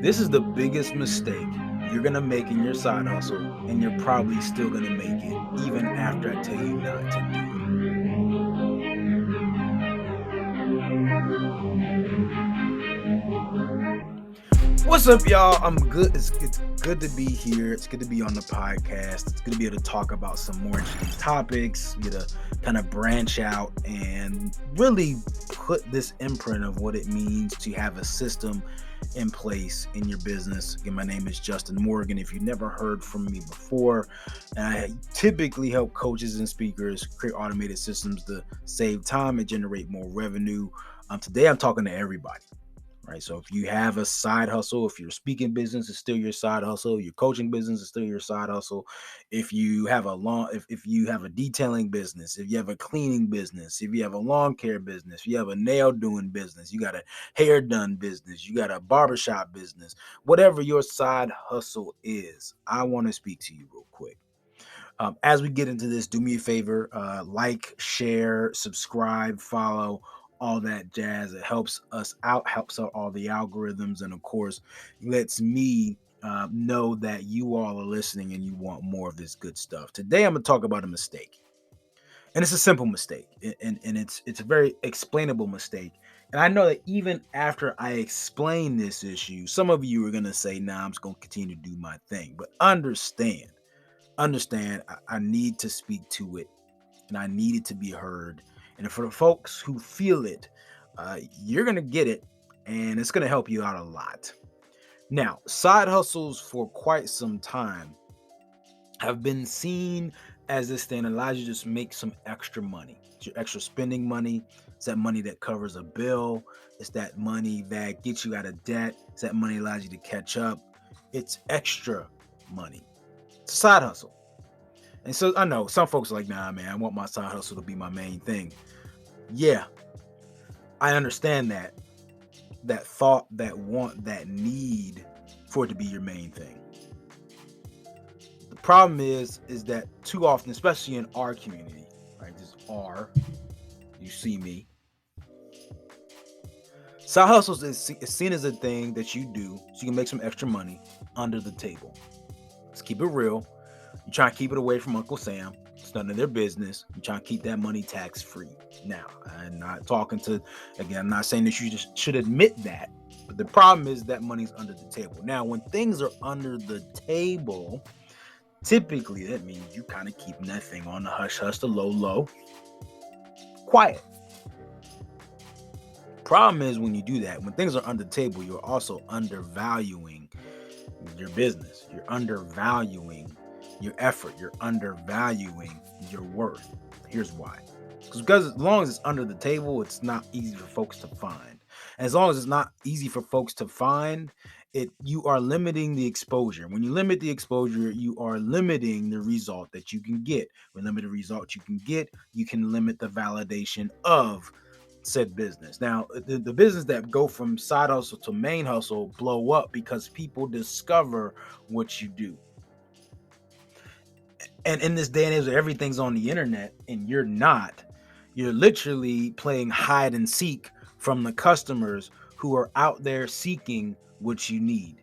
This is the biggest mistake you're going to make in your side hustle, and you're probably still going to make it even after I tell you not to do it. What's up, y'all? I'm good. It's good to be here. It's good to be on the podcast. It's good to be able to talk about some more interesting topics, get to kind of branch out and really put this imprint of what it means to have a system in place in your business. Again, my name is Justin Morgan. If you've never heard from me before, I typically help coaches and speakers create automated systems to save time and generate more revenue. Today, I'm talking to everybody. Right. So if you have a side hustle, if your speaking business is still your side hustle, your coaching business is still your side hustle. If you have if you have a detailing business, if you have a cleaning business, if you have a lawn care business, if you have a nail doing business, you got a hair done business, you got a barbershop business, whatever your side hustle is, I want to speak to you real quick. As we get into this, do me a favor, like, share, subscribe, follow, all that jazz. It helps us out, helps out all the algorithms, and of course, lets me know that you all are listening and you want more of this good stuff. Today, I'm going to talk about a mistake, and it's a simple mistake, and it's a very explainable mistake. And I know that even after I explain this issue, some of you are going to say, "Nah, I'm just going to continue to do my thing." But understand, I need to speak to it, and I need it to be heard. And for the folks who feel it, you're going to get it, and it's going to help you out a lot. Now, side hustles for quite some time have been seen as this thing that allows you to just make some extra money. It's your extra spending money. It's that money that covers a bill. It's that money that gets you out of debt. It's that money that allows you to catch up. It's extra money. It's a side hustle. And so I know some folks are like, "Nah, man, I want my side hustle to be my main thing." Yeah, I understand that thought, that want, that need for it to be your main thing. The problem is that too often, especially in our community, right? This R, you see me. Side hustles is seen as a thing that you do so you can make some extra money under the table. Let's keep it real. You try to keep it away from Uncle Sam. It's none of their business. You try to keep that money tax free. Now, I'm not talking to, again, I'm not saying that you just should admit that, but the problem is that money's under the table. Now, when things are under the table, typically that means you kind of keeping that thing on the hush hush, the low, quiet. Problem is when you do that, when things are under the table, you're also undervaluing your business. You're undervaluing your effort. You're undervaluing your worth. Here's why. Because as long as it's under the table, it's not easy for folks to find. And as long as it's not easy for folks to find, you are limiting the exposure. When you limit the exposure, you are limiting the result that you can get. When you limit the result you can get, you can limit the validation of said business. Now, the business that go from side hustle to main hustle blow up because people discover what you do. And in this day and age where everything's on the internet and you're not, you're literally playing hide and seek from the customers who are out there seeking what you need.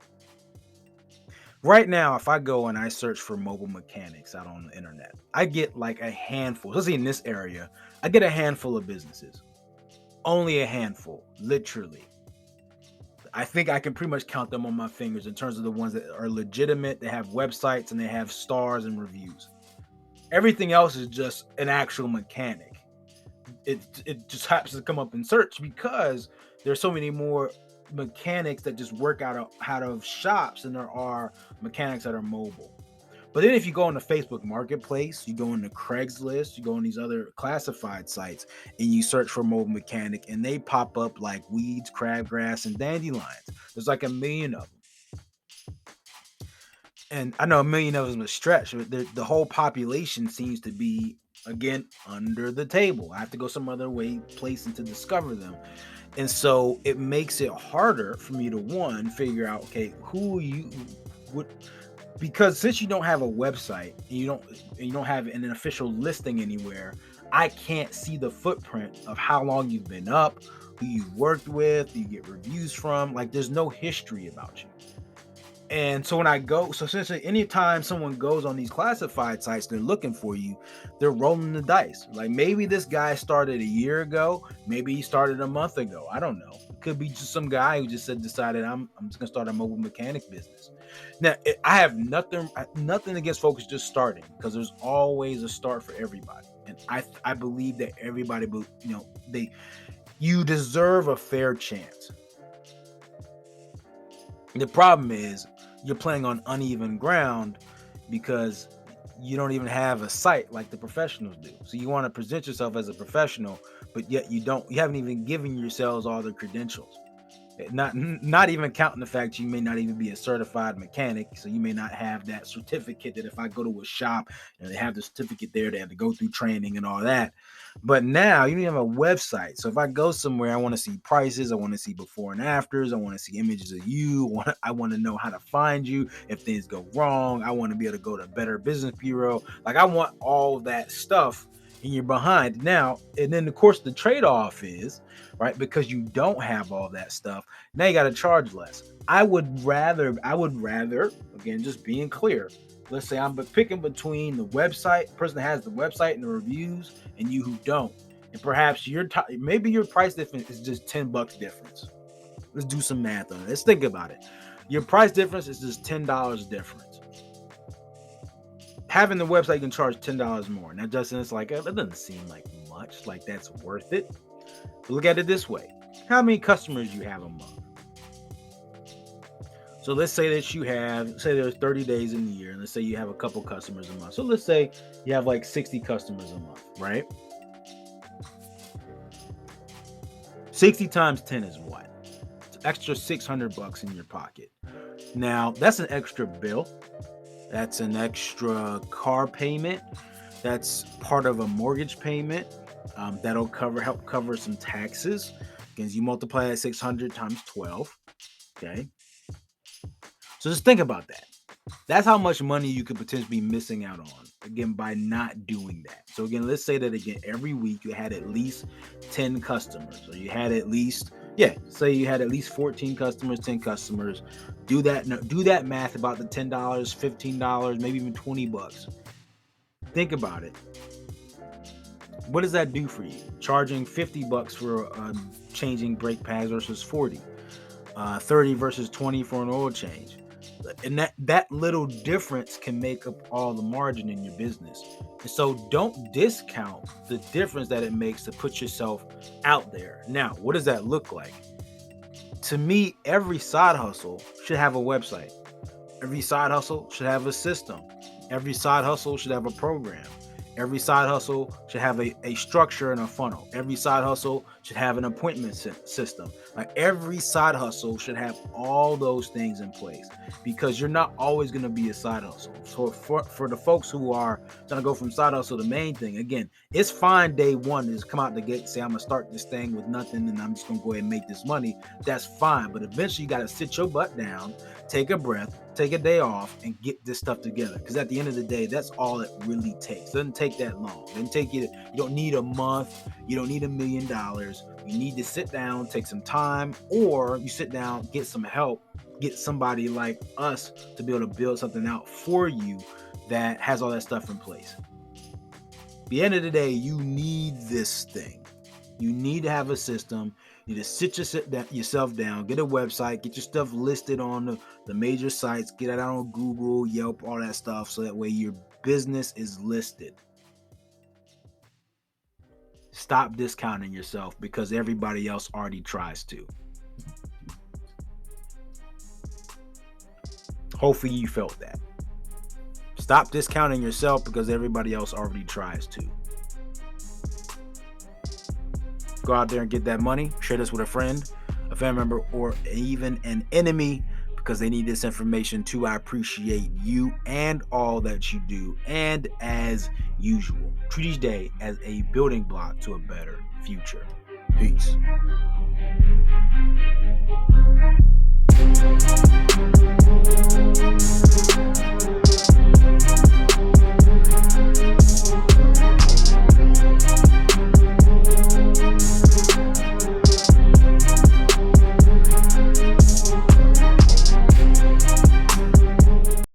Right now, if I go and I search for mobile mechanics out on the internet, I get like a handful, especially in this area, I get a handful of businesses. Only a handful, literally. I think I can pretty much count them on my fingers in terms of the ones that are legitimate, they have websites and they have stars and reviews. Everything else is just an actual mechanic. It just happens to come up in search because there's so many more mechanics that just work out of shops than there are mechanics that are mobile. But then if you go on the Facebook Marketplace, you go into Craigslist, you go on these other classified sites, and you search for mobile mechanic, and they pop up like weeds, crabgrass, and dandelions. There's like a million of them. And I know a million of them is a stretch, but the whole population seems to be, again, under the table. I have to go some other place to discover them. And so it makes it harder for me to, one, figure out, okay, who you would, because since you don't have a website and you don't have an official listing anywhere, I can't see the footprint of how long you've been up, who you worked with, who you get reviews from. Like, there's no history about you. And so when I go, so essentially anytime someone goes on these classified sites, they're looking for you, they're rolling the dice. Like maybe this guy started a year ago, maybe he started a month ago. I don't know. It could be just some guy who just decided I'm just gonna start a mobile mechanic business. Now I have nothing against folks just starting, because there's always a start for everybody. And I believe that everybody, you deserve a fair chance. The problem is you're playing on uneven ground because you don't even have a site like the professionals do. So you want to present yourself as a professional, but yet you haven't even given yourselves all the credentials. Not even counting the fact you may not even be a certified mechanic, so you may not have that certificate that if I go to a shop and they have the certificate there, they have to go through training and all that. But now you have a website. So if I go somewhere, I want to see prices, I want to see before and afters, I want to see images of you, I want to know how to find you if things go wrong. I want to be able to go to Better Business Bureau. Like I want all that stuff, and you're behind now. And then of course the trade-off is, right, because you don't have all that stuff, now you got to charge less. I would rather, again, just being clear, let's say I'm picking between the website, person that has the website and the reviews, and you who don't. And perhaps maybe your price difference is just $10 difference. Let's do some math on it. Let's think about it. Your price difference is just $10 difference. Having the website, you can charge $10 more. Now, Justin, it's like, it doesn't seem like much, like that's worth it. But look at it this way. How many customers you have a month? So let's say that there's 30 days in the year, and let's say you have a couple customers a month. So let's say you have like 60 customers a month, right? 60 times 10 is what? It's extra $600 in your pocket. Now, that's an extra bill. That's an extra car payment. That's part of a mortgage payment. That'll help cover some taxes. Because you multiply that 600 times 12. Okay. So just think about that. That's how much money you could potentially be missing out on, again, by not doing that. So again, let's say that again, every week you had at least 10 customers, or you had at least, say you had at least 14 customers, 10 customers. Do that math about the $10, $15, maybe even $20. Think about it. What does that do for you? Charging $50 for changing brake pads versus 40, 30 versus 20 for an oil change. And that little difference can make up all the margin in your business. And so don't discount the difference that it makes to put yourself out there. Now, what does that look like? To me, every side hustle should have a website. Every side hustle should have a system. Every side hustle should have a program. Every side hustle should have a structure and a funnel. Every side hustle should have an appointment system. Like every side hustle should have all those things in place, because you're not always going to be a side hustle. So for the folks who are trying to go from side hustle to main thing, again, it's fine day one to just come out the gate and say, I'm going to start this thing with nothing and I'm just going to go ahead and make this money. That's fine. But eventually you got to sit your butt down, take a breath, take a day off, and get this stuff together. Because at the end of the day, that's all it really takes. It doesn't take that long. It doesn't take you don't need a month. You don't need $1 million. You need to sit down, take some time, or you sit down, get some help, get somebody like us to be able to build something out for you that has all that stuff in place. At the end of the day, you need this thing. You need to have a system. You need to sit yourself down, get a website, get your stuff listed on the major sites, get it out on Google, Yelp, all that stuff, so that way your business is listed. Stop discounting yourself because everybody else already tries to. Hopefully you felt that. Stop discounting yourself because everybody else already tries to. Go out there and get that money. Share this with a friend, a family member, or even an enemy, because they need this information too. I appreciate you and all that you do. And as usual, treat each day as a building block to a better future. Peace.